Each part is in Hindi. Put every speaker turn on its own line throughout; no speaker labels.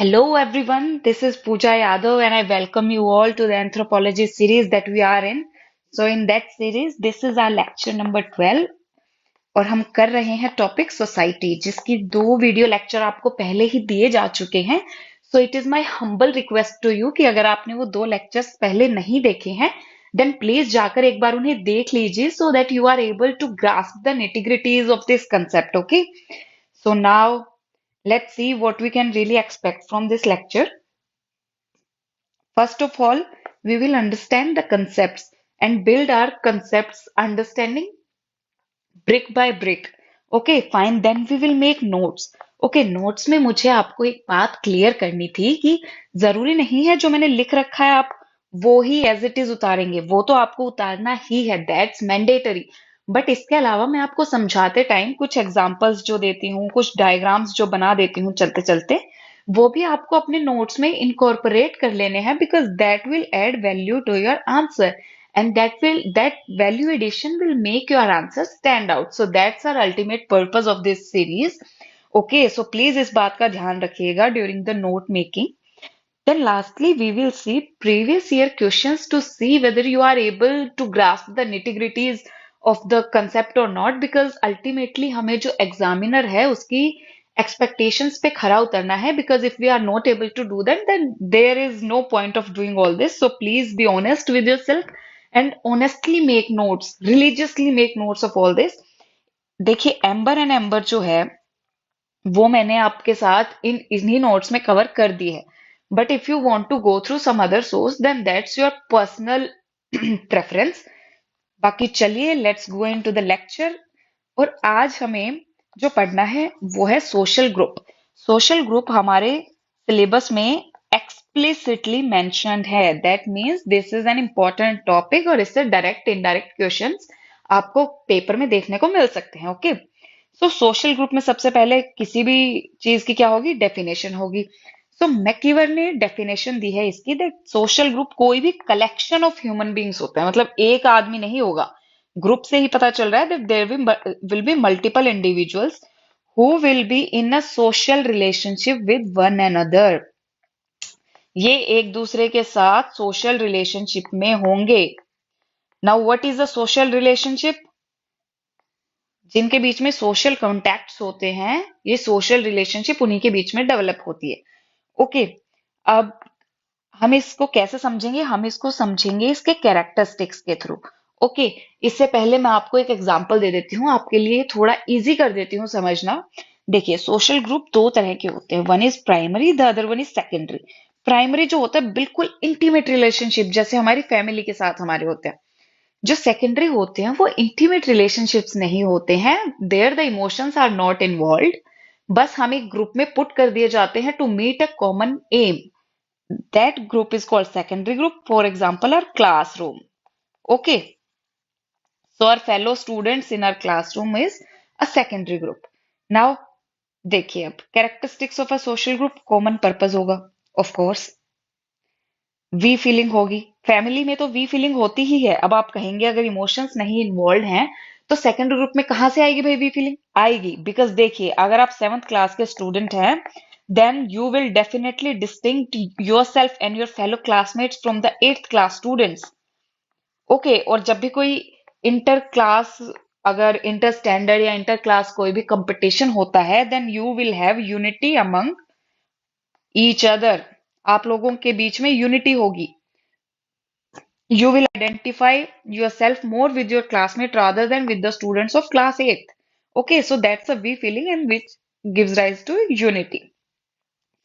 Hello everyone, this is Pooja Yadav and I welcome you all to the anthropology series that we are in. So in that series, this is our lecture number 12 और हम कर रहे हैं टॉपिक सोसाइटी जिसकी दो वीडियो लेक्चर आपको पहले ही दिए जा चुके हैं. So it is my humble request to you कि अगर आपने वो दो लेक्चर्स पहले नहीं देखे हैं देन प्लीज जाकर एक बार उन्हें देख लीजिए so that you are able to grasp the nitty gritties of this concept. Okay, so now let's see what we can really expect from this lecture. First of all, we will understand the concepts and build our concepts understanding brick by brick. Okay, fine. Then we will make notes. Okay, notes में मुझे आपको एक बात क्लियर करनी थी कि जरूरी नहीं है जो मैंने लिख रखा है आप वो ही एज इट इज उतारेंगे. वो तो आपको उतारना ही है, दैट्स मैंडेटरी. बट इसके अलावा मैं आपको समझाते टाइम कुछ एग्जांपल्स जो देती हूँ, कुछ डायग्राम्स जो बना देती हूँ चलते चलते, वो भी आपको अपने नोट्स में इनकॉर्पोरेट कर लेने हैं because that will add value to your answer. And that value addition will make your answer stand out. So that's our ultimate purpose of this series. Okay, so please इस बात का ध्यान रखिएगा during the note making. Then lastly, we will see previous year questions to see whether you are able to grasp the nitty-gritties of the concept or not, because ultimately हमें जो examiner है उसकी expectations पे खरा उतरना है. Because if we are not able to do that, then there is no point of doing all this. So please be honest with yourself and honestly make notes, religiously make notes of all this. देखिए एम्बर एंड एम्बर जो है वो मैंने आपके साथ इन्हीं नोट्स में कवर कर दी है. But if you want to go through some other source then that's your personal preference. बाकी चलिए let's go into the lecture. और आज हमें जो पढ़ना है वो है सोशल ग्रुप. सोशल ग्रुप हमारे सिलेबस में एक्सप्लिसिटली मेंशन्ड है. That means this is an important topic और इससे डायरेक्ट इनडायरेक्ट क्वेश्चंस आपको पेपर में देखने को मिल सकते हैं. ओके, सो सोशल ग्रुप में सबसे पहले किसी भी चीज की क्या होगी, डेफिनेशन होगी. सो मैकीवर ने डेफिनेशन दी है इसकी दैट सोशल ग्रुप कोई भी कलेक्शन ऑफ ह्यूमन बींग्स होता है. मतलब एक आदमी नहीं होगा. ग्रुप से ही पता चल रहा है that there will be multiple individuals who will be in a social relationship with one another. ये एक दूसरे के साथ सोशल रिलेशनशिप में होंगे. Now what is a social relationship? जिनके बीच में सोशल कॉन्टैक्ट्स होते हैं, ये सोशल रिलेशनशिप उन्हीं के बीच में डेवलप होती है. ओके, अब हम इसको कैसे समझेंगे? हम इसको समझेंगे इसके कैरेक्टरिस्टिक्स के थ्रू. ओके, इससे पहले मैं आपको एक एग्जांपल दे देती हूँ, आपके लिए थोड़ा इजी कर देती हूँ समझना. देखिए सोशल ग्रुप दो तरह के होते हैं, one is primary, the other one is secondary. Primary जो होता है बिल्कुल इंटीमेट रिलेशनशिप जैसे हमारी फैमिली के साथ हमारे होते हैं. जो सेकेंडरी होते हैं वो इंटीमेट रिलेशनशिप्स नहीं होते हैं. There the emotions are not involve. बस हम एक ग्रुप में पुट कर दिए जाते हैं to meet a common aim. That group is called secondary group. For example our classroom. Okay, so our fellow students in our classroom is a secondary group. नाउ देखिए अब characteristics of a social group. Common purpose होगा ऑफ कोर्स, वी फीलिंग होगी. फैमिली में तो वी फीलिंग होती ही है. अब आप कहेंगे अगर इमोशंस नहीं इन्वॉल्व हैं तो सेकंड ग्रुप में कहां से आएगी भाई वी फीलिंग? आएगी बिकॉज देखिए अगर आप सेवंथ क्लास के स्टूडेंट हैं then you will definitely distinct your self and your fellow classmates from the eighth class students. Okay, और जब भी कोई इंटर क्लास, अगर इंटर स्टैंडर्ड या इंटर क्लास कोई भी कंपटीशन होता है then you will have unity among each other. आप लोगों के बीच में यूनिटी होगी. You will identify yourself more with your classmate rather than with the students of class 8th. Okay, so that's a we feeling and which gives rise to unity.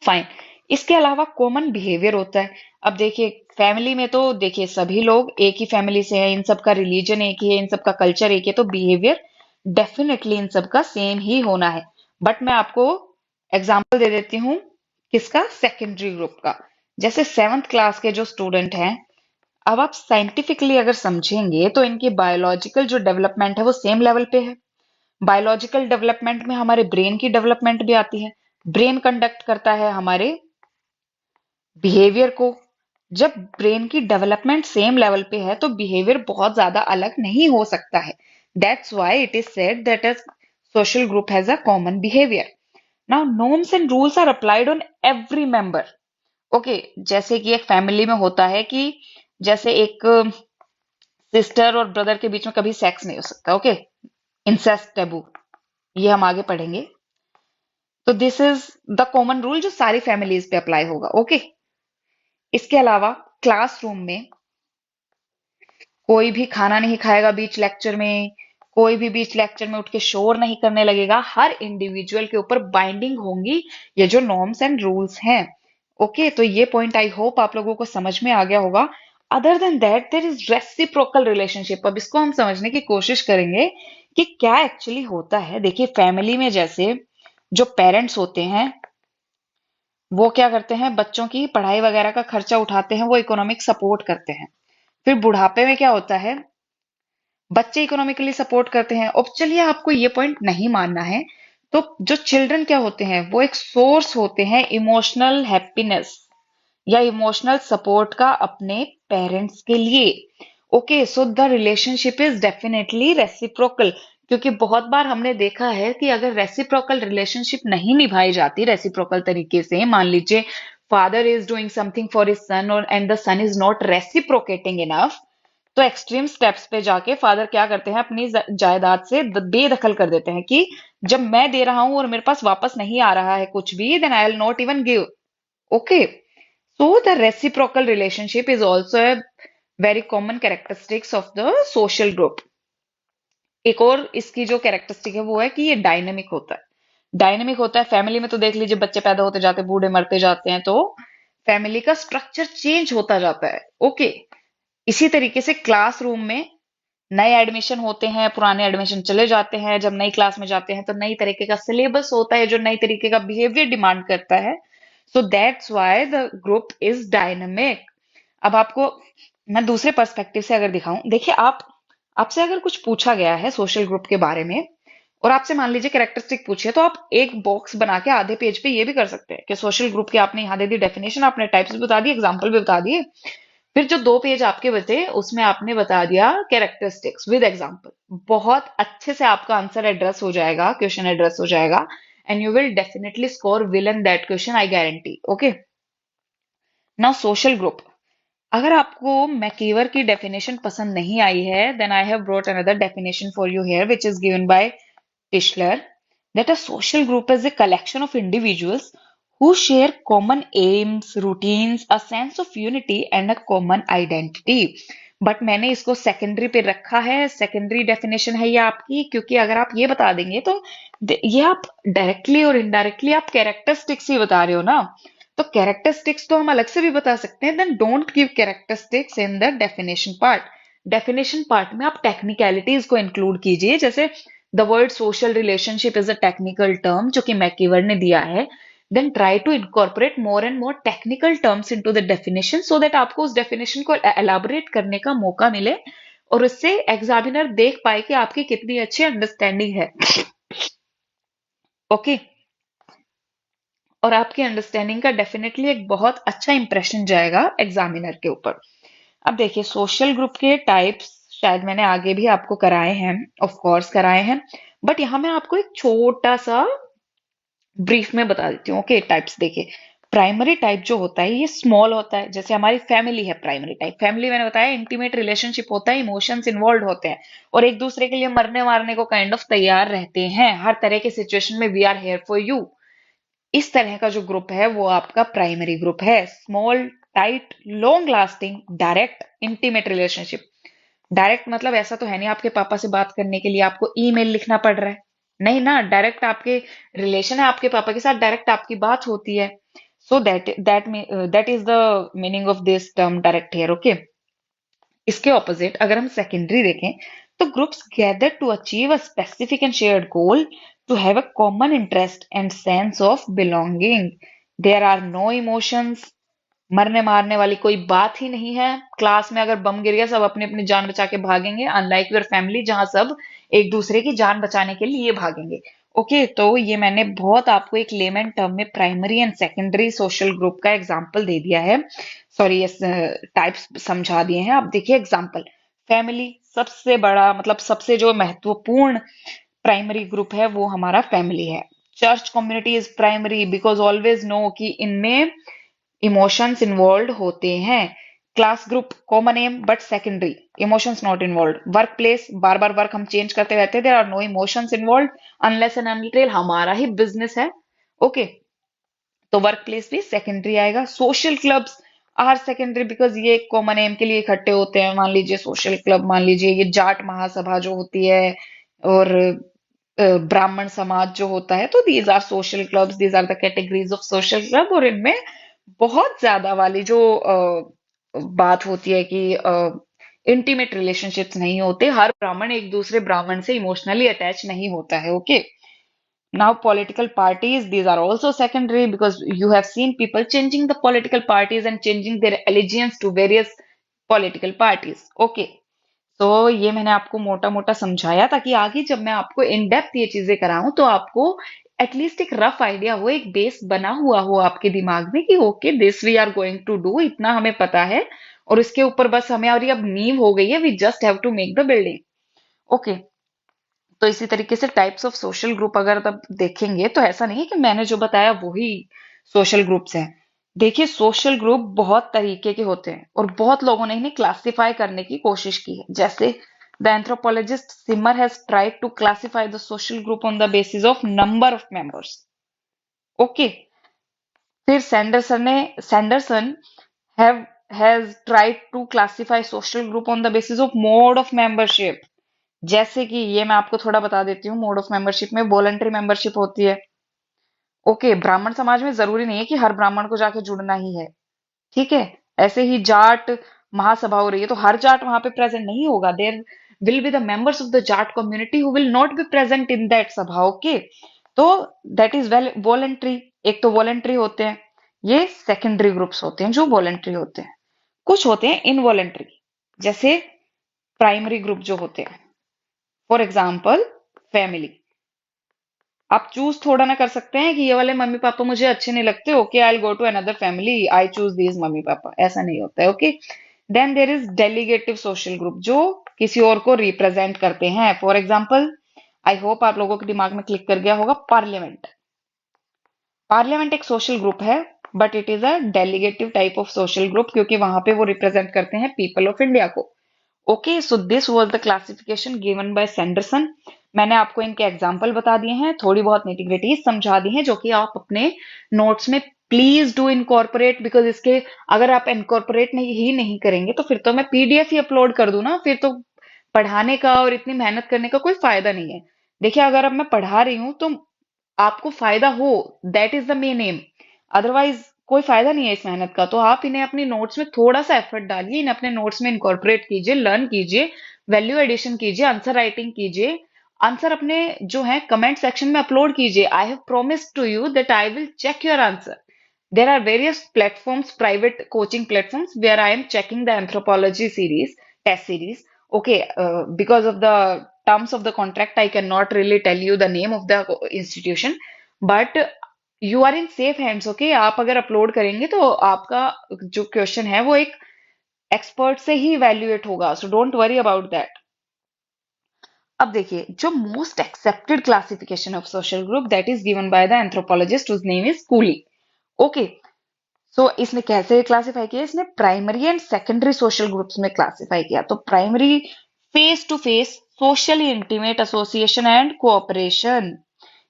Fine. इसके अलावा कॉमन बिहेवियर होता है. अब देखिए फैमिली में तो देखिए सभी लोग एक ही फैमिली से हैं, इन सबका रिलीजन एक ही है, इन सबका कल्चर एक है, तो बिहेवियर डेफिनेटली इन सबका सेम ही होना है. बट मैं आपको एग्जाम्पल दे देती हूँ किसका, सेकेंडरी ग्रुप का. जैसे सेवंथ क्लास के जो स्टूडेंट हैं, अब आप साइंटिफिकली अगर समझेंगे तो इनकी बायोलॉजिकल जो डेवलपमेंट है वो सेम लेवल पे है. बायोलॉजिकल डेवलपमेंट में हमारे ब्रेन की डेवलपमेंट भी आती है. ब्रेन कंडक्ट करता है हमारे बिहेवियर को. जब ब्रेन की डेवलपमेंट सेम लेवल पे है तो बिहेवियर बहुत ज्यादा अलग नहीं हो सकता है. That's why it is said that a social group has a common behaviour. Now norms and rules are applied on every member. Okay, जैसे कि एक फैमिली में होता है कि जैसे एक सिस्टर और ब्रदर के बीच में कभी सेक्स नहीं हो सकता। ओके, इंसेस्ट टेबू, ये हम आगे पढ़ेंगे। तो this is the common rule जो सारी फैमिलीज पे अप्लाई होगा। ओके, इसके अलावा क्लासरूम में कोई भी खाना नहीं खाएगा बीच लेक्चर में, कोई भी बीच लेक्चर में उठ के शोर नहीं करने लगेगा। हर इंडिविजुअल के ऊपर बाइंडिंग होंगी ये जो नॉर्म्स एंड रूल्स हैं। ओके, तो ये पॉइंट आई होप आप लोगों को समझ में आ गया होगा। Other than that there is reciprocal relationship. अब इसको हम समझने की कोशिश करेंगे कि क्या एक्चुअली होता है। देखिए, फैमिली में जैसे जो पेरेंट्स होते हैं वो क्या करते हैं, बच्चों की पढ़ाई वगैरह का खर्चा उठाते हैं, वो इकोनॉमिक सपोर्ट करते हैं। फिर बुढ़ापे में क्या होता है, बच्चे इकोनॉमिकली सपोर्ट करते हैं। अब चलिए आपको ये पॉइंट नहीं मानना है, तो जो चिल्ड्रन क्या होते हैं, वो एक सोर्स होते हैं इमोशनल हैप्पीनेस या इमोशनल सपोर्ट का अपने पेरेंट्स के लिए। Okay, so the relationship is definitely reciprocal. क्योंकि बहुत बार हमने देखा है कि अगर रेसिप्रोकल रिलेशनशिप नहीं निभाई जाती रेसिप्रोकल तरीके से, मान लीजिए father is doing something for his son और and the son is not reciprocating enough, तो एक्सट्रीम स्टेप्स पे जाके फादर क्या करते हैं, अपनी जायदाद से बेदखल कर देते हैं कि जब मैं दे रहा हूं और मेरे पास वापस नहीं आ रहा है कुछ भी, then I will not even give. Okay, so the reciprocal relationship is also a very common characteristics of the social group. एक और इसकी जो कैरेक्टरिस्टिक है वो है कि ये डायनेमिक होता है। डायनेमिक होता है, फैमिली में तो देख लीजिए बच्चे पैदा होते जाते हैं, बूढ़े मरते जाते हैं, तो फैमिली का स्ट्रक्चर चेंज होता जाता है। ओके, इसी तरीके से क्लासरूम में नए एडमिशन होते हैं, पुराने एडमिशन चले जाते हैं, जब नई क्लास में जाते हैं तो नई तरीके का सिलेबस होता है जो नई तरीके का बिहेवियर डिमांड करता है। So that's why the group is dynamic. अब आपको मैं दूसरे पर्सपेक्टिव से अगर दिखाऊं, देखिए आप, आपसे अगर कुछ पूछा गया है सोशल ग्रुप के बारे में और आपसे मान लीजिए कैरेक्टरिस्टिक पूछिए, तो आप एक बॉक्स बना के आधे पेज पे ये भी कर सकते हैं कि सोशल ग्रुप की आपने यहाँ दे दी डेफिनेशन, आपने टाइप्स भी बता दी, एग्जाम्पल भी बता दिए। फिर जो 2 पेज आपके बचे उसमें आपने बता दिया कैरेक्टरिस्टिक्स विद एग्जाम्पल। बहुत अच्छे से आपका आंसर एड्रेस हो जाएगा, क्वेश्चन एड्रेस हो जाएगा, and you will definitely score will in that question, I guarantee. Okay, now social group. अगर आपको मैकीवर की डेफिनेशन पसंद नहीं आई है, then I have brought another definition for you here which is given by Tischler, that a social group is a collection of individuals who share common aims, routines, a sense of unity and a common identity. But मैंने इसको सेकेंडरी पे रखा है, सेकेंडरी डेफिनेशन है ये आपकी, क्योंकि अगर आप ये बता देंगे तो ये आप डायरेक्टली और इनडायरेक्टली आप कैरेक्टरिस्टिक्स ही बता रहे हो ना। तो कैरेक्टरिस्टिक्स तो हम अलग से भी बता सकते हैं, then don't give characteristics in the definition part. Definition part में आप टेक्निकलिटीज को इंक्लूड कीजिए, जैसे the word social relationship is a technical term जो कि मैकीवर ने दिया है, then try to incorporate more and more technical terms into the definition so that आपको उस डेफिनेशन को एलाबोरेट करने का मौका मिले और उससे एग्जामिनर देख पाए कि आपकी कितनी अच्छी अंडरस्टैंडिंग है। ओके, और आपकी अंडरस्टैंडिंग का डेफिनेटली एक बहुत अच्छा इंप्रेशन जाएगा एग्जामिनर के ऊपर। अब देखिए सोशल ग्रुप के टाइप्स शायद मैंने आगे भी आपको कराए हैं, ऑफ कोर्स कराए हैं, बट यहाँ मैं आपको एक छोटा सा ब्रीफ में बता देती हूँ। ओके, टाइप्स देखिए, प्राइमरी टाइप जो होता है ये स्मॉल होता है, जैसे हमारी फैमिली है प्राइमरी टाइप। फैमिली मैंने बताया इंटीमेट रिलेशनशिप होता है, इमोशंस इन्वॉल्व होते हैं और एक दूसरे के लिए मरने मारने को काइंड ऑफ तैयार रहते हैं, हर तरह के सिचुएशन में we are here for you. इस तरह का जो ग्रुप है वो आपका प्राइमरी ग्रुप है। Small, tight, long lasting, direct, intimate relationship. Direct मतलब ऐसा तो है नहीं आपके पापा से बात करने के लिए आपको ईमेल लिखना पड़ रहा है, नहीं ना, डायरेक्ट आपके रिलेशन है आपके पापा के साथ, डायरेक्ट आपकी बात होती है। So that is the meaning of this term direct here. Okay, इसके ऑपोजिट अगर हम सेकेंडरी देखें, तो groups gather to achieve a specific and shared goal, to have a common interest and sense of belonging. There are no emotions, मरने मारने वाली कोई बात ही नहीं है। क्लास में अगर बम गिर गया सब अपनी अपनी जान बचा के भागेंगे, अनलाइक योर फैमिली जहां सब एक दूसरे की जान बचाने के लिए भागेंगे। ओके, तो ये मैंने बहुत आपको एक लेमन टर्म में primary and secondary social group का एग्जांपल दे दिया है, सॉरी ये टाइप्स समझा दिए हैं। आप देखिए एग्जांपल, फैमिली सबसे बड़ा मतलब सबसे जो महत्वपूर्ण प्राइमरी ग्रुप है वो हमारा फैमिली है। Church community is primary because always know कि इनमें इमोशंस इन्वॉल्व होते हैं। Class group common aim but secondary, emotions not involve. Work place, बार बार वर्क हम चेंज करते रहते हैं, there are no emotions involve unless and until हमारा ही बिजनेस है। ओके, तो वर्क प्लेस भी सेकेंडरी आएगा। Social clubs are secondary because ये कॉमन एम के लिए इकट्ठे होते हैं। मान लीजिए सोशल क्लब, मान लीजिए ये जाट महासभा जो होती है, और ब्राह्मण समाज जो होता है, तो these are social clubs, these are the categories of social club. और इनमें बहुत ज्यादा वाली जो बात होती है कि इंटीमेट रिलेशनशिप्स नहीं होते, हर ब्राह्मण एक दूसरे ब्राह्मण से इमोशनली अटैच नहीं होता है। Okay, now political parties, these are also secondary because you have seen people changing the political parties and changing their allegiance to various political parties. Okay, तो ये मैंने आपको मोटा मोटा समझाया ताकि आगे जब मैं आपको इन डेप्थ ये चीजें कराऊं तो आपको एटलीस्ट एक रफ आइडिया हो, एक बेस बना हुआ हो आपके दिमाग में कि okay this we are going to do, इतना हमें पता है और इसके ऊपर बस हमें, और ये अब नींव हो गई है, we just have to make the building. Okay, तो इसी तरीके से टाइप्स ऑफ सोशल ग्रुप अगर तब देखेंगे तो ऐसा नहीं है कि मैंने जो बताया वही सोशल ग्रुप्स हैं। देखिए सोशल ग्रुप बहुत तरीके के होते हैं और बहुत लोगों ने इन्हें क्लासिफाई करने की कोशिश की है। जैसे the anthropologist Simmel has tried to classify the social group on the basis of number of members. Okay, फिर Sanderson have has tried to classify social group on the basis of mode of membership. जैसे कि ये मैं आपको थोड़ा बता देती हूँ, मोड ऑफ मेंबरशिप में वॉलंटरी मेंबरशिप होती है। ओके, ब्राह्मण समाज में जरूरी नहीं है कि हर ब्राह्मण को जाके जुड़ना ही है, ठीक है। ऐसे ही जाट महासभा हो रही है तो हर जाट वहां पे प्रेजेंट नहीं होगा, there will be the members of the Jat community who will not be present in that sabha. Okay, तो दैट इज वेल वॉलंटरी। एक तो वॉलंटरी होते हैं, ये सेकेंडरी ग्रुप्स होते हैं जो वॉलंटरी होते हैं। कुछ होते हैं इनवॉलंटरी, जैसे प्राइमरी ग्रुप जो होते हैं, फॉर एग्जाम्पल फैमिली। आप चूज थोड़ा ना कर सकते हैं कि ये वाले मम्मी पापा मुझे अच्छे नहीं लगते, okay I will go to another family, I choose these mummy papa, ऐसा नहीं होता है। Okay, then there is delegative social group जो किसी और को रिप्रेजेंट करते हैं। फॉर एग्जाम्पल, आई होप आप लोगों के दिमाग में क्लिक कर गया होगा, पार्लियामेंट। पार्लियामेंट एक सोशल ग्रुप है but it is a delegative type of social group क्योंकि वहां पे वो रिप्रेजेंट करते हैं पीपल ऑफ इंडिया को। Okay, so this was the classification given by Sanderson. मैंने आपको इनके एग्जाम्पल बता दिए हैं, थोड़ी बहुत नेटिग्रिटीज समझा दी हैं जो कि आप अपने नोट्स में प्लीज डू इनकॉर्पोरेट, बिकॉज इसके अगर आप इनकॉर्पोरेट नहीं ही नहीं करेंगे तो फिर तो मैं पीडीएफ ही अपलोड कर दूं ना, फिर तो पढ़ाने का और इतनी मेहनत करने का कोई फायदा नहीं है। देखिए अगर अब मैं पढ़ा रही हूँ तो आपको फायदा हो, that is the main M, otherwise कोई फायदा नहीं है इस मेहनत का। तो आप इन्हें अपनी नोट्स में थोड़ा सा एफर्ट डालिए, इन्हें अपने नोट्स में इनकॉर्पोरेट कीजिए, लर्न कीजिए, वैल्यू एडिशन कीजिए, आंसर राइटिंग कीजिए, आंसर अपने जो है कमेंट सेक्शन में अपलोड कीजिए। I have promised to you that I will check your answer. There are various platforms, private coaching platforms, where I am checking the anthropology series, test series. Okay, because of the terms of the contract, I cannot really tell you the name of the institution, but you are in safe hands. Okay, आप अगर अपलोड करेंगे तो आपका जो क्वेश्चन है वो एक एक्सपर्ट से ही इवेल्युएट होगा, so don't worry about that. अब देखिए जो most accepted classification of social group that is given by the anthropologist whose name is Cooley. Okay, so इसने कैसे क्लासिफाई किया, इसने primary and secondary social groups में क्लासिफाई किया। तो primary, face to face socially intimate association and cooperation.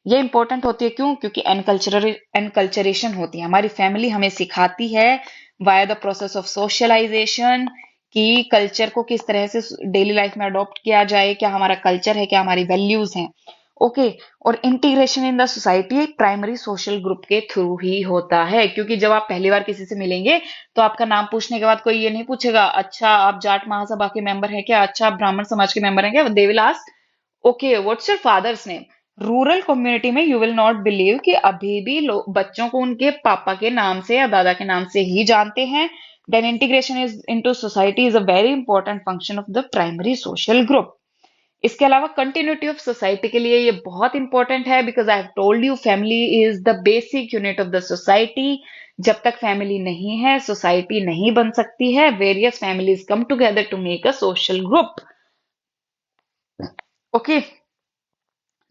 ये इंपॉर्टेंट होती है क्यों, क्योंकि एनकल्चरेशन होती है, हमारी फैमिली हमें सिखाती है via the process of socialisation कि कल्चर को किस तरह से डेली लाइफ में अडॉप्ट किया जाए, क्या हमारा कल्चर है, क्या हमारी वैल्यूज हैं। ओके, और integration in the society primary social group के थ्रू ही होता है, क्योंकि जब आप पहली बार किसी से मिलेंगे तो आपका नाम पूछने के बाद कोई ये नहीं पूछेगा अच्छा आप जाट महासभा के मेंबर हैं क्या, अच्छा आप ब्राह्मण समाज के मेंबर हैं क्या, they will ask okay what's your father's name. Rural community में यू विल नॉट बिलीव कि अभी भी लोग बच्चों को उनके पापा के नाम से या दादा के नाम से ही जानते हैं। Then integration is into society is a very important function of the primary social group. इसके अलावा कंटिन्यूटी ऑफ सोसाइटी के लिए ये बहुत इंपॉर्टेंट है, because I have told you family is the basic unit of the society. जब तक फैमिली नहीं है सोसाइटी नहीं बन सकती है। Various families come together to make a social group. Okay,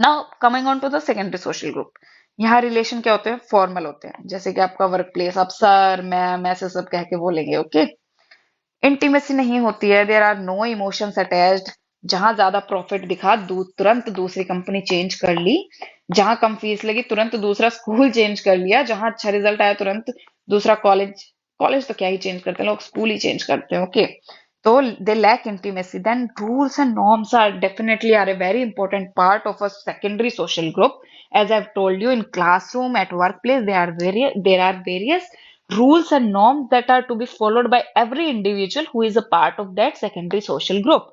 now coming on to the secondary social group, यहाँ रिलेशन क्या होते हैं, फॉर्मल होते हैं, जैसे कि आपका वर्क प्लेस, आप सर मैम ऐसे सब कह के बोलेंगे, ओके। इंटीमेसी नहीं होती है, there are no emotions attached. जहां ज्यादा प्रॉफिट दिखा तुरंत दूसरी कंपनी चेंज कर ली, जहां कम फीस लगी तुरंत दूसरा स्कूल चेंज कर लिया, जहां अच्छा रिजल्ट आया तुरंत दूसरा कॉलेज। कॉलेज तो क्या ही चेंज करते हैं लोग, स्कूल ही चेंज करते हैं, ओके। तो they lack intimacy, then rules and norms are definitely are a very important part of a secondary social group. As I've told you, in classroom, at workplace, there are various rules and norms that are to be followed by every individual who is a part of that secondary social group.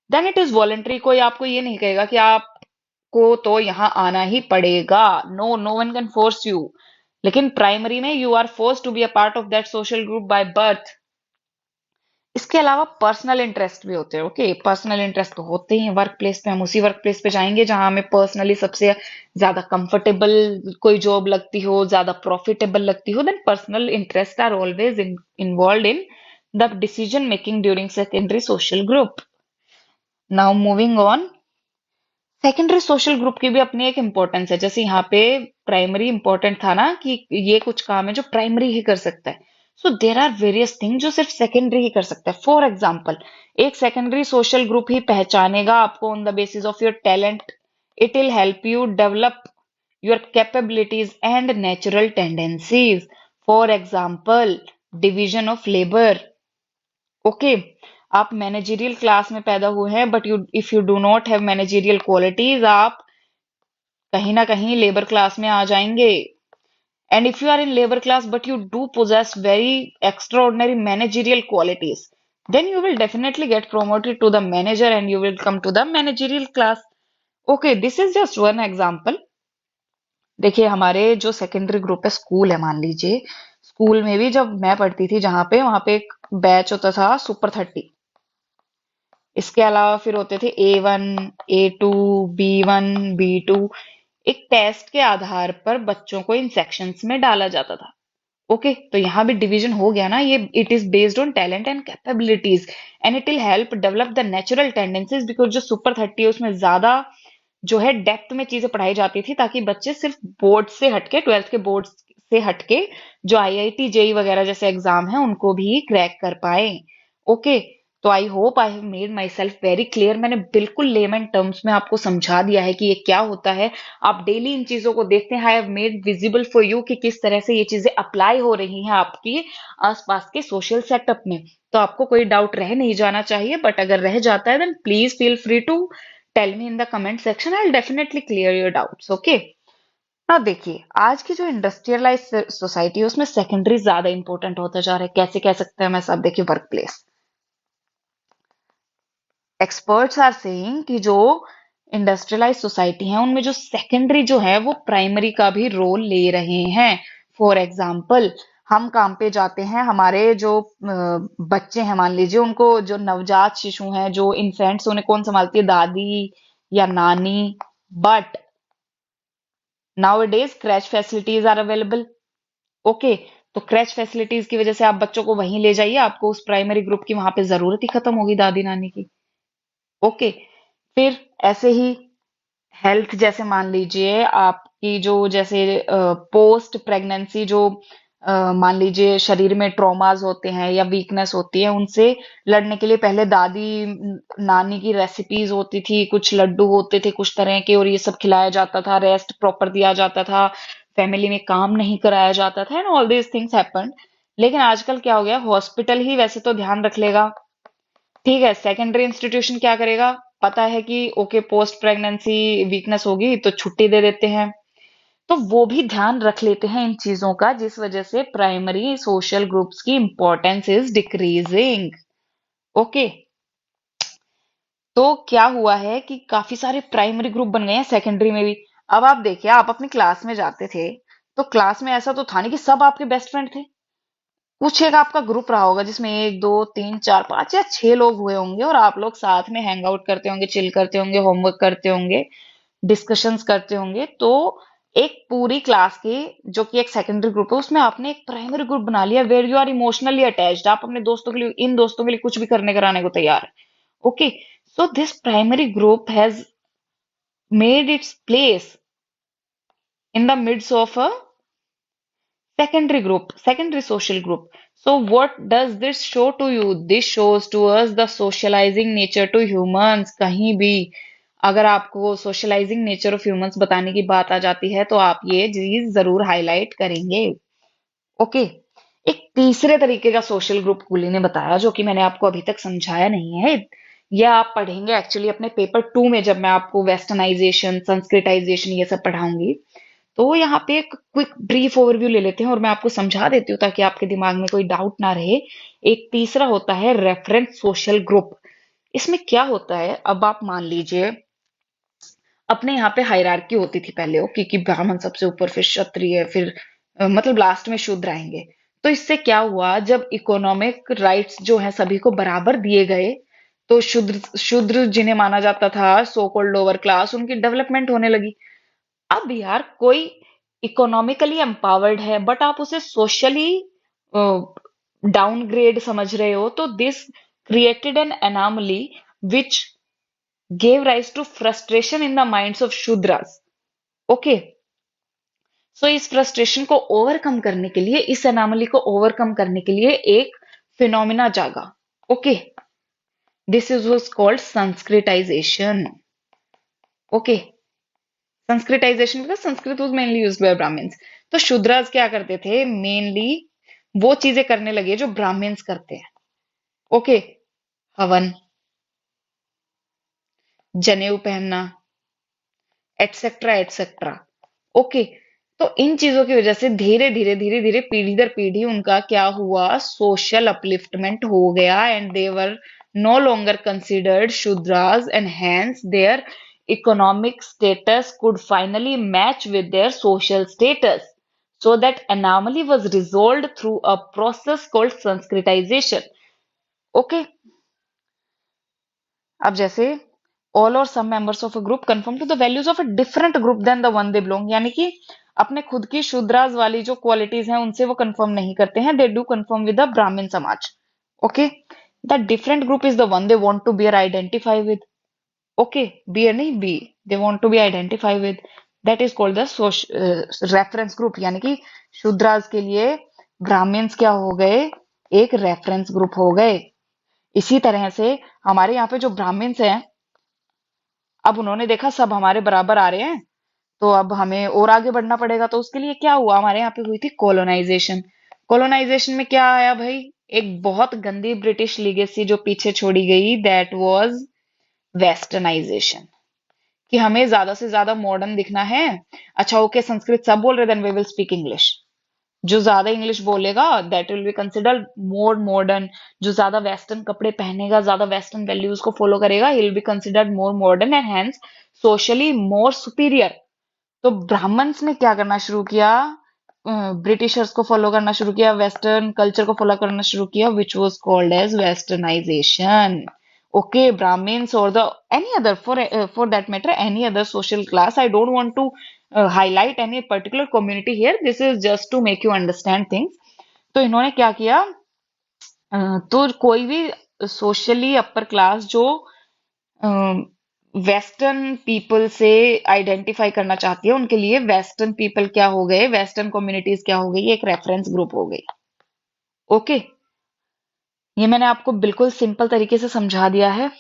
Then it is voluntary. कोई आपको ये नहीं कहेगा कि आपको तो यहाँ आना ही पड़ेगा, no, no one can force you. लेकिन प्राइमरी में you are force to be a part of that social group by birth. इसके अलावा पर्सनल इंटरेस्ट भी होते हैं, ओके। पर्सनल इंटरेस्ट तो होते ही हैं वर्क प्लेस पे, हम उसी वर्क प्लेस पे जाएंगे जहां हमें पर्सनली सबसे ज्यादा कंफर्टेबल कोई जॉब लगती हो, ज्यादा प्रॉफिटेबल लगती हो। Then personal interest are always involve in the decision making during secondary social group. Now moving on, secondary social group की भी अपनी एक इम्पोर्टेंस है। जैसे यहाँ पे प्राइमरी इंपॉर्टेंट था ना कि ये कुछ काम है जो प्राइमरी ही कर सकता है, सो देर आर वेरियस थिंग जो सिर्फ सेकेंडरी ही कर सकता है। फॉर एग्जाम्पल, एक सेकेंडरी सोशल ग्रुप ही पहचानेगा आपको on the basis of your talent. It will help you develop your capabilities and natural tendencies. For example, division of labour, okay. आप मैनेजरियल क्लास में पैदा हुए हैं, but you if you do not have managerial qualities, आप कहीं ना कहीं लेबर क्लास में आ जाएंगे। And if you are in labour class but you do possess very extraordinary managerial qualities, then you will definitely get promoted to the manager and you will come to the managerial class. Okay, this is just one example. देखिए, हमारे जो सेकेंडरी ग्रुप है, स्कूल है मान लीजिए, स्कूल में भी जब मैं पढ़ती थी जहां पे, वहां पे एक बैच होता था सुपर 30। इसके अलावा फिर होते थे A1, A2, B1, B2। एक टेस्ट के आधार पर बच्चों को इन सेक्शंस में डाला जाता था, ओके। तो यहाँ भी डिवीजन हो गया ना, ये it is based on talent and capabilities, and it will help develop the natural tendencies, because जो सुपर 30 है उसमें ज्यादा जो है डेप्थ में चीजें पढ़ाई जाती थी, ताकि बच्चे सिर्फ बोर्ड से हटके, ट्वेल्थ के बोर्ड से हटके जो आईआईटी जेई वगैरह जैसे एग्जाम है उनको भी क्रैक कर पाए, ओके। तो I hope I have made my self very clear. मैंने बिल्कुल लेमन टर्म्स में आपको समझा दिया है कि ये क्या होता है। आप डेली इन चीजों को देखते हैं, I have made visible for you कि किस तरह से ये चीजें अप्लाई हो रही हैं आपकी आसपास के सोशल सेटअप में। तो आपको कोई डाउट रह नहीं जाना चाहिए, बट अगर रह जाता है then please feel free to tell me in the comment section, I will definitely clear your doubts, okay. ना देखिए, आज की जो इंडस्ट्रियलाइज सोसाइटी है उसमें सेकेंडरी ज्यादा इंपॉर्टेंट होता जा रहा है। कैसे कह सकते हैं मैं सब, देखिए work place, experts are saying कि जो इंडस्ट्रियलाइज सोसाइटी है उनमें जो सेकेंडरी जो है वो प्राइमरी का भी रोल ले रहे हैं। फॉर एग्जाम्पल, हम काम पे जाते हैं, हमारे जो बच्चे हैं मान लीजिए, उनको जो नवजात शिशु हैं, जो इन्फेंट्स, उन्हें कौन संभालती है, दादी या नानी। But nowadays creche facilities are available, okay. तो क्रैच फैसिलिटीज की वजह से आप बच्चों को वहीं ले जाइए, आपको उस प्राइमरी ग्रुप की वहां पे जरूरत ही खत्म होगी दादी नानी की, ओके। फिर ऐसे ही हेल्थ, जैसे मान लीजिए आपकी जो जैसे पोस्ट प्रेगनेंसी जो मान लीजिए शरीर में ट्रॉमास होते हैं या वीकनेस होती है, उनसे लड़ने के लिए पहले दादी नानी की रेसिपीज होती थी, कुछ लड्डू होते थे कुछ तरह के, और ये सब खिलाया जाता था, रेस्ट प्रॉपर दिया जाता था, फैमिली में काम नहीं कराया जाता था, and all these things happened. लेकिन आजकल क्या हो गया, हॉस्पिटल ही वैसे तो ध्यान रख लेगा, ठीक है, सेकेंडरी इंस्टीट्यूशन क्या करेगा, पता है कि ओके पोस्ट प्रेगनेंसी वीकनेस होगी तो छुट्टी दे देते हैं, तो वो भी ध्यान रख लेते हैं इन चीजों का, जिस वजह से प्राइमरी सोशल ग्रुप्स की इंपॉर्टेंस इज डिक्रीजिंग, ओके। तो क्या हुआ है कि काफी सारे प्राइमरी ग्रुप बन गए हैं सेकेंडरी में भी। अब आप देखिए, आप अपनी क्लास में जाते थे तो क्लास में ऐसा तो था नहीं कि सब आपके बेस्ट फ्रेंड थे। कुछ एक आपका ग्रुप रहा होगा जिसमें 1, 2, 3, 4, 5 या 6 लोग हुए होंगे, और आप लोग साथ में हैंग आउट करते होंगे, चिल करते होंगे, होमवर्क करते होंगे, डिस्कशंस करते होंगे। तो एक पूरी क्लास की जो कि एक सेकेंडरी ग्रुप है, उसमें आपने एक प्राइमरी ग्रुप बना लिया where you are emotionally attached. आप अपने दोस्तों के लिए, इन दोस्तों के लिए कुछ भी करने कराने को तैयार है, okay. So this primary group has made its place in the midst of a secondary group, secondary social group. So what does this show to you? This shows to us the socializing nature to humans. कहीं भी अगर आपको socializing nature of humans बताने की बात आ जाती है तो आप ये चीज जरूर हाईलाइट करेंगे। ओके। एक तीसरे तरीके का सोशल ग्रुप कूली ने बताया जो कि मैंने आपको अभी तक समझाया नहीं है। यह आप पढ़ेंगे एक्चुअली अपने पेपर 2 में जब मैं आपको वेस्टर्नाइजेशन संस्कृताइजेशन ये सब पढ़ाऊंगी। तो यहाँ पे एक क्विक ब्रीफ ओवरव्यू ले लेते हैं और मैं आपको समझा देती हूँ ताकि आपके दिमाग में कोई डाउट ना रहे। एक तीसरा होता है रेफरेंस सोशल ग्रुप। इसमें क्या होता है, अब आप मान लीजिए अपने यहाँ पे हायरार्की होती थी पहले, ओके, कि ब्राह्मण सबसे ऊपर, फिर क्षत्रिय, फिर मतलब लास्ट में शूद्र आएंगे। तो इससे क्या हुआ, जब इकोनॉमिक राइट्स जो है सभी को बराबर दिए गए तो शूद्र शूद्र जिन्हें माना जाता था सो कॉल्ड लोअर क्लास, उनकी डेवलपमेंट होने लगी। अब यार कोई इकोनॉमिकली एम्पावर्ड है बट आप उसे सोशली डाउनग्रेड समझ रहे हो, तो this created an anomaly which gave rise to frustration in the minds of shudras. Okay. So इस फ्रस्ट्रेशन को ओवरकम करने के लिए, इस एनॉमली को ओवरकम करने के लिए एक फिनोमिना जागा। Okay. This is was called Sanskritisation. Okay. Sanskritisation because Sanskrit was mainly used by Brahmins. तो शूद्रास क्या करते थे, मेनली वो चीजें करने लगे जो ब्राह्मण्स करते हैं। ओके। हवन, जनेऊ पहनना, एटसेट्रा एटसेट्रा। ओके। तो इन चीजों की वजह से धीरे धीरे पीढ़ी दर पीढ़ी उनका क्या हुआ, सोशल अपलिफ्टमेंट हो गया and they were no longer considered Shudras and hence their economic status could finally match with their social status. So that anomaly was resolved through a process called sanskritization. Okay. अब जैसे all or some members of a group conform to the values of a different group than the one they belong, यानी कि अपने खुद की शूद्रास वाली जो क्वालिटीज हैं उनसे वो कंफर्म नहीं करते हैं, they do confirm with the Brahmin samaj. Okay. The different group is the one they want to be or identify with. Okay. Be नहीं, be, they want to be identify with, that is called the reference group. यानी कि शूद्रास के लिए ब्राह्मण्स क्या हो गए, एक रेफरेंस ग्रुप हो गए। इसी तरह से हमारे यहाँ पे जो ब्राह्मण्स हैं, अब उन्होंने देखा सब हमारे बराबर आ रहे हैं तो अब हमें और आगे बढ़ना पड़ेगा, तो उसके लिए क्या हुआ, हमारे यहाँ पे हुई थी कॉलोनाइजेशन। कॉलोनाइजेशन में क्या आया भाई, एक बहुत गंदी ब्रिटिश लीगेसी जो पीछे छोड़ी गई, दैट वाज वेस्टर्नाइजेशन। कि हमें ज्यादा से ज्यादा मॉडर्न दिखना है। अच्छा ओके, संस्कृत सब बोल रहे, then we will speak English. जो ज्यादा इंग्लिश बोलेगा that will be considered more modern. जो ज्यादा वेस्टर्न कपड़े पहनेगा, ज्यादा वेस्टर्न वैल्यूज को फॉलो करेगा, he will be considered more modern and hence socially more superior. तो ब्राह्मण्स ने क्या करना शुरू किया, ब्रिटिशर्स को फॉलो करना शुरू किया, वेस्टर्न कल्चर को फॉलो करना शुरू किया, which was called as westernisation. Okay. Brahmins और the any other, for that matter any other social class, I don't want to highlight any particular community here, this is just to make you understand things. तो इन्होंने क्या किया, तो कोई भी सोशली अपर क्लास जो वेस्टर्न पीपल से आइडेंटिफाई करना चाहती है, उनके लिए वेस्टर्न पीपल क्या हो गए, वेस्टर्न कम्युनिटीज क्या हो गई, एक रेफरेंस ग्रुप हो गई। ओके। ये मैंने आपको बिल्कुल सिंपल तरीके से समझा दिया है।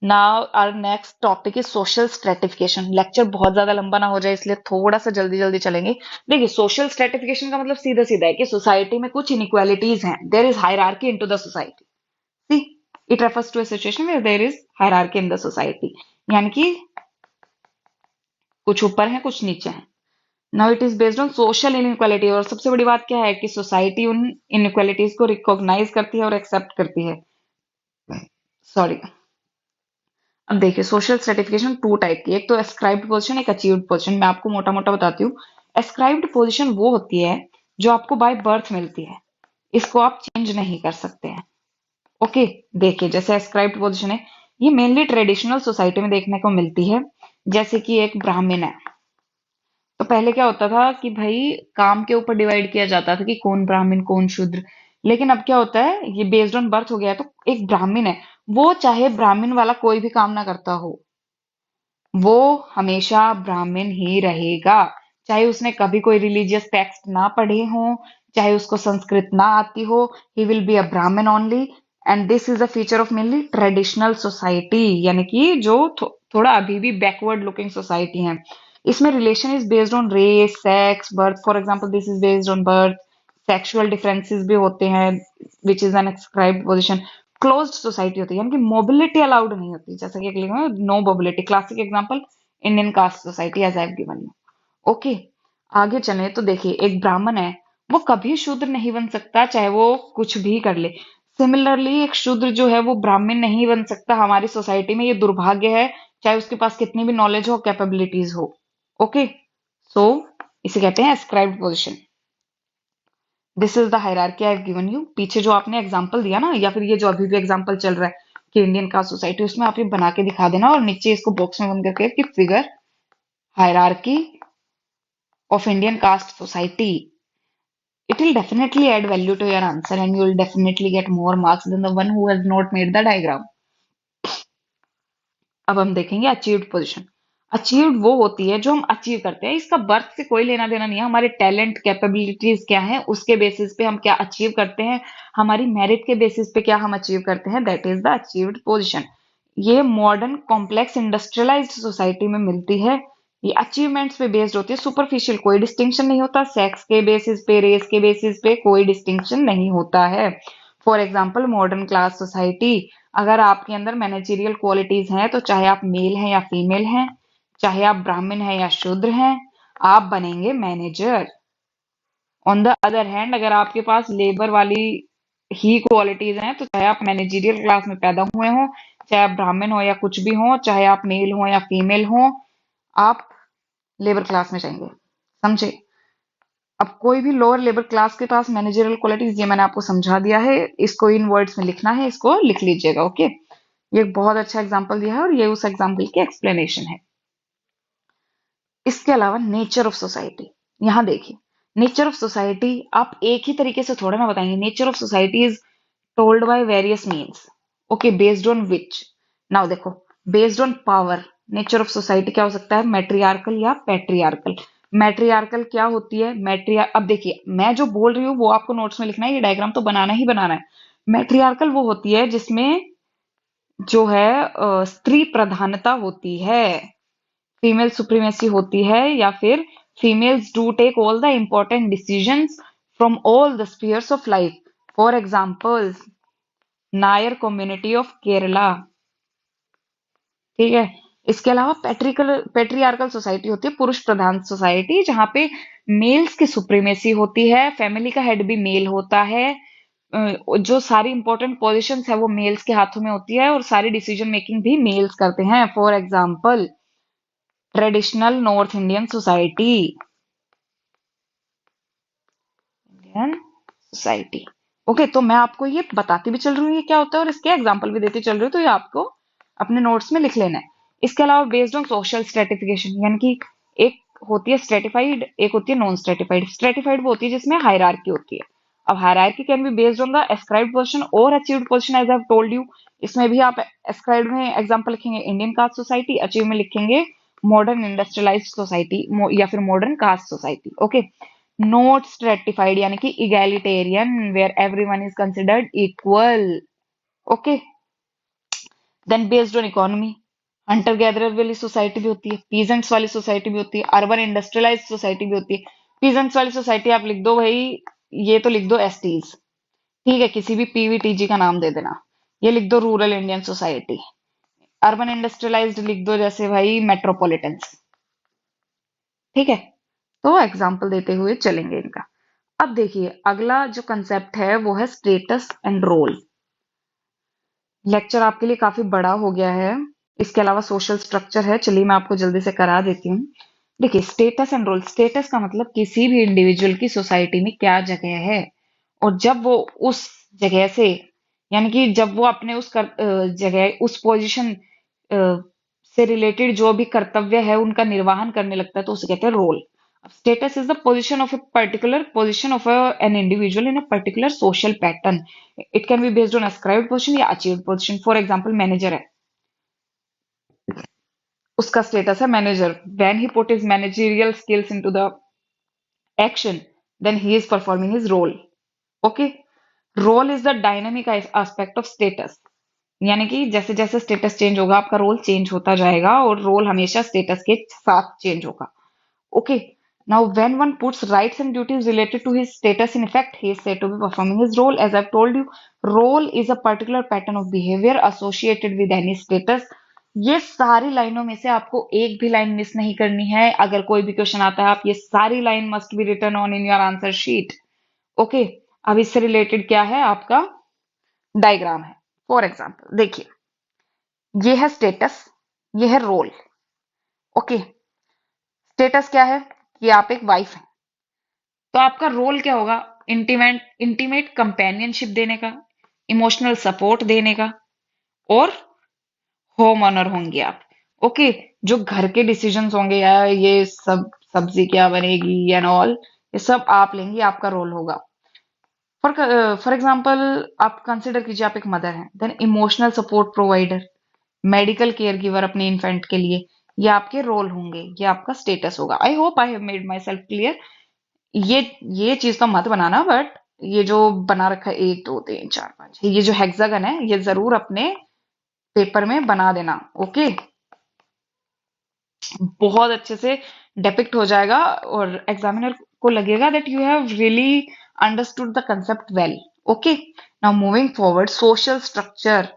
Now our next topic is social stratification. Lecture बहुत ज्यादा लंबा ना हो जाए इसलिए थोड़ा सा जल्दी जल्दी चलेंगे। देखिए, सोशल स्ट्रेटिफिकेशन का मतलब सीधा सीधा है कि सोसाइटी में कुछ इनइक्वालिटीज हैं, there is hierarchy into the society. See, it refers to a situation where there is hierarchy in the society, यानी कि कुछ ऊपर है कुछ नीचे है। Now it is based on social inequality, और सबसे बड़ी बात क्या है कि सोसाइटी उन इनइक्वालिटीज को रिकॉग्नाइज करती है और एक्सेप्ट करती है। सॉरी। अब देखिए, सोशल सर्टिफिकेशन टू टाइप की, एक तो एस्क्राइब्ड पोजीशन, एक अचीव्ड पोजीशन। मैं आपको मोटा मोटा बताती हूँ। एस्क्राइब्ड पोजीशन वो होती है जो आपको बाय बर्थ मिलती है, इसको आप चेंज नहीं कर सकते हैं। ओके। देखिए, जैसे एस्क्राइब्ड पोजीशन है, ये मेनली ट्रेडिशनल सोसाइटी में देखने को मिलती है। जैसे कि एक ब्राह्मण है, तो पहले क्या होता था कि भाई काम के ऊपर डिवाइड किया जाता था कि कौन ब्राह्मण कौन शूद्र। लेकिन अब क्या होता है, ये बेस्ड ऑन बर्थ हो गया है। तो एक ब्राह्मण है, वो चाहे ब्राह्मण वाला कोई भी काम ना करता हो, वो हमेशा ब्राह्मण ही रहेगा। चाहे उसने कभी कोई रिलीजियस टेक्स्ट ना पढ़े हो, चाहे उसको संस्कृत ना आती हो, ही विल बी अ ब्राह्मण only. And this is a feature of mainly traditional society, यानी कि जो थोड़ा अभी भी बैकवर्ड लुकिंग सोसाइटी है। इसमें relation is based on race, sex, birth. For example this is based on birth. Sexual differences भी होते हैं, which is an ascribed position. Closed society होती है, यानी कि मोबिलिटी अलाउड नहीं होती, जैसा कि no mobility. Classic example Indian caste society, as I have given you. Okay, आगे चले तो देखिए, एक ब्राह्मण है, वो कभी शूद्र नहीं बन सकता, चाहे वो कुछ भी कर ले। सिमिलरली एक शूद्र जो है वो ब्राह्मण नहीं बन सकता हमारी सोसाइटी में, ये दुर्भाग्य है, चाहे उसके पास कितनी भी नॉलेज हो, कैपेबिलिटीज हो। ओके, सो इसे कहते हैं ascribed position. This is the hierarchy I have given you. पीछे जो आपने एग्जांपल दिया ना, या फिर ये जो अभी भी एग्जांपल चल रहा है कि इंडियन कास्ट सोसाइटी, उसमें आप ये बना के दिखा देना और नीचे इसको बॉक्स में बंद करके कि figure hierarchy of Indian caste society. It will definitely add value to your answer and you will definitely get more marks than the one who has not made the diagram. अब हम देखेंगे अचीव्ड पोजीशन। अचीव्ड वो होती है जो हम अचीव करते हैं, इसका बर्थ से कोई लेना देना नहीं है। हमारे टैलेंट कैपेबिलिटीज क्या है, उसके बेसिस पे हम क्या अचीव करते हैं, हमारी मेरिट के बेसिस पे क्या हम अचीव करते हैं, that is the achieved position. ये मॉडर्न कॉम्प्लेक्स इंडस्ट्रियलाइज्ड सोसाइटी में मिलती है। ये अचीवमेंट्स पे बेस्ड होती है, सुपरफिशियल कोई डिस्टिंक्शन नहीं होता, सेक्स के बेसिस पे, रेस के बेसिस पे कोई डिस्टिंक्शन नहीं होता है। For example modern class society, अगर आपके अंदर मैनेजरियल क्वालिटीज हैं, तो चाहे आप मेल हैं या फीमेल हैं, चाहे आप ब्राह्मण हैं या शूद्र हैं, आप बनेंगे manager. On the other hand, अगर आपके पास लेबर वाली ही क्वालिटीज हैं, तो चाहे आप मैनेजरियल क्लास में पैदा हुए हो, चाहे आप ब्राह्मण हो या कुछ भी हो, चाहे आप मेल हो या फीमेल हो, आप लेबर क्लास में जाएंगे। समझे? अब कोई भी लोअर लेबर क्लास के पास मैनेजरियल क्वालिटीज, ये मैंने आपको समझा दिया है, इसको इन वर्ड्स में लिखना है, इसको लिख लीजिएगा। ओके, ये एक बहुत अच्छा एग्जाम्पल दिया है और ये उस एग्जाम्पल की एक्सप्लेनेशन है। इसके अलावा नेचर ऑफ सोसाइटी, यहां देखिए, नेचर ऑफ सोसाइटी आप एक ही तरीके से थोड़ा ना बताएंगे। Nature of society is told by various means. Okay, based on which. Now देखो, based on power, nature of society क्या हो सकता है, मैट्रियार्कल या पैट्रियार्कल। मैट्रियार्कल क्या होती है, अब देखिए, मैं जो बोल रही हूँ वो आपको नोट्स में लिखना है, ये डायग्राम तो बनाना ही बनाना है। मैट्रियार्कल वो होती है जिसमें जो है स्त्री प्रधानता होती है, फीमेल सुप्रीमेसी होती है, या फिर females do take all the important decisions from all the spheres of life. For example Nair community of Kerala. ठीक है, इसके अलावा पेट्रियार्कल सोसाइटी होती है पुरुष प्रधान सोसाइटी, जहां पे मेल्स की सुप्रीमेसी होती है, फैमिली का हेड भी मेल होता है, जो सारी इंपॉर्टेंट पोजीशंस है वो मेल्स के हाथों में होती है और सारी डिसीजन मेकिंग भी मेल्स करते हैं। For example traditional north Indian society, Indian society. Okay, तो मैं आपको ये बताती भी चल रही हूँ ये क्या होता है और इसके एग्जाम्पल भी देती चल रही हूँ, तो ये आपको अपने नोट्स में लिख लेना है। इसके अलावा बेस्ड ऑन सोशल स्ट्रेटिफिकेशन, यानी कि एक होती है स्ट्रेटिफाइड, एक होती है नॉन स्ट्रेटिफाइड। स्ट्रेटिफाइड वो होती है जिसमें हायरार्की होती है। अब hierarchy can be based on the ascribed position और achieved position, as I have told you. इसमें भी आप एस्क्राइब्ड में एग्जाम्पल लिखेंगे इंडियन कास्ट सोसाइटी, अचीव में लिखेंगे मॉडर्न इंडस्ट्रियलाइज्ड सोसाइटी या फिर modern caste society. Okay, not stratified यानी कि egalitarian, where everyone is considered equal. Okay, then based on economy, hunter gatherer वाली सोसाइटी भी होती है, पीजेंट्स वाली सोसाइटी भी होती है, अर्बन इंडस्ट्रियलाइज्ड सोसाइटी भी होती है। पीजेंट्स वाली सोसाइटी आप लिख दो भाई, ये तो लिख दो एसटीज, ठीक है, किसी भी पीवीटीजी का नाम दे देना। ये लिख दो rural Indian society. Urban industrialised लिख दो जैसे भाई मेट्रोपॉलिटन्स। ठीक है, तो एग्जाम्पल देते हुए चलेंगे इनका। अब देखिए, अगला जो कंसेप्ट है वो है स्टेटस एंड रोल। लेक्चर आपके लिए काफी बड़ा हो गया है, इसके अलावा सोशल स्ट्रक्चर है, चलिए मैं आपको जल्दी से करा देती हूँ। देखिए, स्टेटस एंड रोल। स्टेटस का मतलब किसी भी इंडिविजुअल की सोसाइटी में क्या जगह है, और जब वो उस जगह से, यानी कि जब वो अपने जगह, उस पोजीशन से रिलेटेड जो भी कर्तव्य है उनका निर्वहन करने लगता है, तो उसे कहते हैं role. Status is the position of a particular position of an individual in a particular social pattern. It can be based on ascribed position या achieved position. For example manager है, उसका स्टेटस है manager. When he put his managerial skills into the action, then he is performing his role. Okay, role is the dynamic aspect of status, यानी कि जैसे जैसे स्टेटस चेंज होगा आपका रोल चेंज होता जाएगा, और रोल हमेशा स्टेटस के साथ चेंज होगा। Okay, now when one puts rights and duties related to his status in effect, he is said to be performing his role. As I've told you, role is a particular pattern of behavior associated with any status. ये सारी लाइनों में से आपको एक भी लाइन मिस नहीं करनी है। अगर कोई भी क्वेश्चन आता है, आप ये सारी line must be written on in your answer sheet. Okay, अब इससे रिलेटेड क्या है, आपका डायग्राम है। फॉर एग्जाम्पल देखिए, ये है स्टेटस, ये है रोल। ओके, स्टेटस क्या है कि आप एक वाइफ हैं, तो आपका रोल क्या होगा, इंटीमेट इंटीमेट कंपेनियनशिप देने का, इमोशनल सपोर्ट देने का, और होम ऑनर होंगे आप। ओके, जो घर के डिसीजंस होंगे, या ये सब सब्जी क्या बनेगी एंड ऑल, ये सब आप लेंगी, आपका रोल होगा। फॉर एग्जाम्पल आप कंसिडर कीजिए, आप एक मदर हैं, then emotional support provider, medical care giver अपने इन्फेंट के लिए, ये आपके रोल होंगे, ये आपका स्टेटस होगा। I hope I have made my self clear. ये ये चीज तो मत बनाना, बट ये जो बना रखा है 1 2 3 4 5, ये जो हेक्सागन है, ये जरूर अपने पेपर में बना देना। ओके, बहुत अच्छे से डेपिक्ट हो जाएगा, और एग्जामिनर को लगेगा that you have really understood the concept well. Okay, now moving forward, social structure.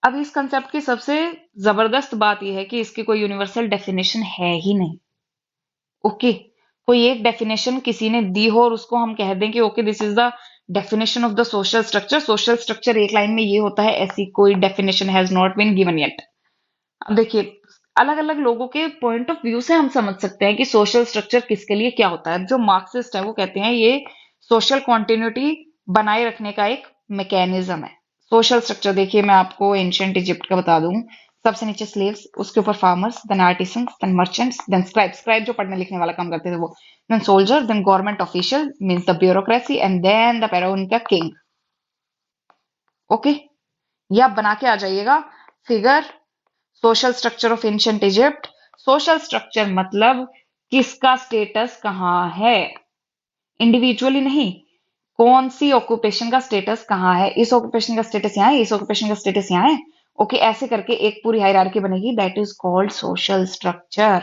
अब इस कंसेप्ट की सबसे जबरदस्त बात यह है कि इसकी कोई यूनिवर्सल डेफिनेशन है ही नहीं। ओके, कोई एक डेफिनेशन किसी ने दी हो और उसको हम कह दें कि okay this is the definition of the social structure, social structure एक लाइन में ये होता है, ऐसी कोई definition has not been given yet. अब देखिए, अलग अलग लोगों के पॉइंट ऑफ व्यू से हम समझ सकते हैं कि सोशल स्ट्रक्चर किसके लिए क्या होता है। जो मार्क्सिस्ट है वो कहते हैं ये सोशल कॉन्टिन्यूटी बनाए रखने का एक मैकेनिज्म है। सोशल स्ट्रक्चर देखिए, मैं आपको एंशियंट इजिप्ट का बता दूं। सबसे नीचे स्लेव्स, उसके ऊपर farmers, then artisans, then merchants, then scribe, scribe जो पढ़ने लिखने वाला काम करते थे वो, then soldier, then government official means the bureaucracy, and then the pharaoh का किंग। ओके, ये आप बना के आ जाइएगा figure, social structure of ancient Egypt. सोशल स्ट्रक्चर मतलब किसका स्टेटस कहाँ है, इंडिविजुअली नहीं, कौन सी ऑक्यूपेशन का स्टेटस कहाँ है, इस ऑक्यूपेशन का स्टेटस यहाँ है, इस ऑक्यूपेशन का स्टेटस यहाँ है। ओके, ऐसे करके एक पूरी हायरार्की बनेगी, that is called social structure.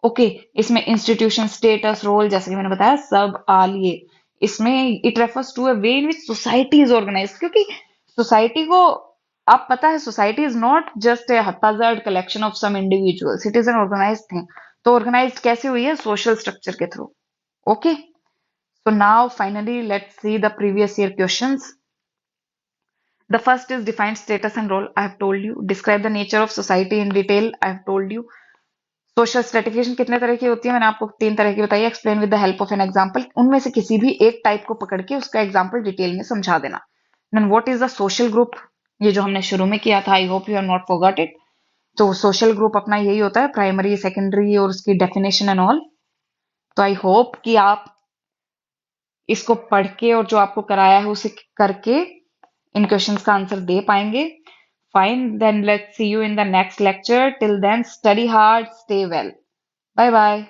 Okay, इसमें इंस्टीट्यूशन, स्टेटस, रोल, जैसे कि मैंने बताया, सब आ लिए इसमें। It refers to a way in which society is organise, क्योंकि सोसाइटी को, आप पता है, society is not just a haphazard collection of some individuals, it is an organised thing. तो ऑर्गेनाइज्ड कैसे हुई है, सोशल स्ट्रक्चर के through. Okay, so now finally let's see the previous year questions. The first is define status and role. I have told you. Describe the nature of society in detail. I have told you. Social stratification कितने तरह की होती है, मैंने आपको 3 तरह की बताई। Explain with the help of an example, उनमें से किसी भी एक टाइप को पकड़ के उसका एग्जांपल डिटेल में समझा देना। Then what is the social group, ये जो हमने शुरू में किया था, I hope you have not forgot it. तो सोशल ग्रुप अपना यही होता है, प्राइमरी, सेकेंडरी, और उसकी डेफिनेशन एंड ऑल। तो आई होप कि आप इसको पढ़ के और जो आपको कराया है उसे करके इन क्वेश्चंस का आंसर दे पाएंगे। Fine, then let's see you in the next lecture. Till then study hard, stay well, bye bye.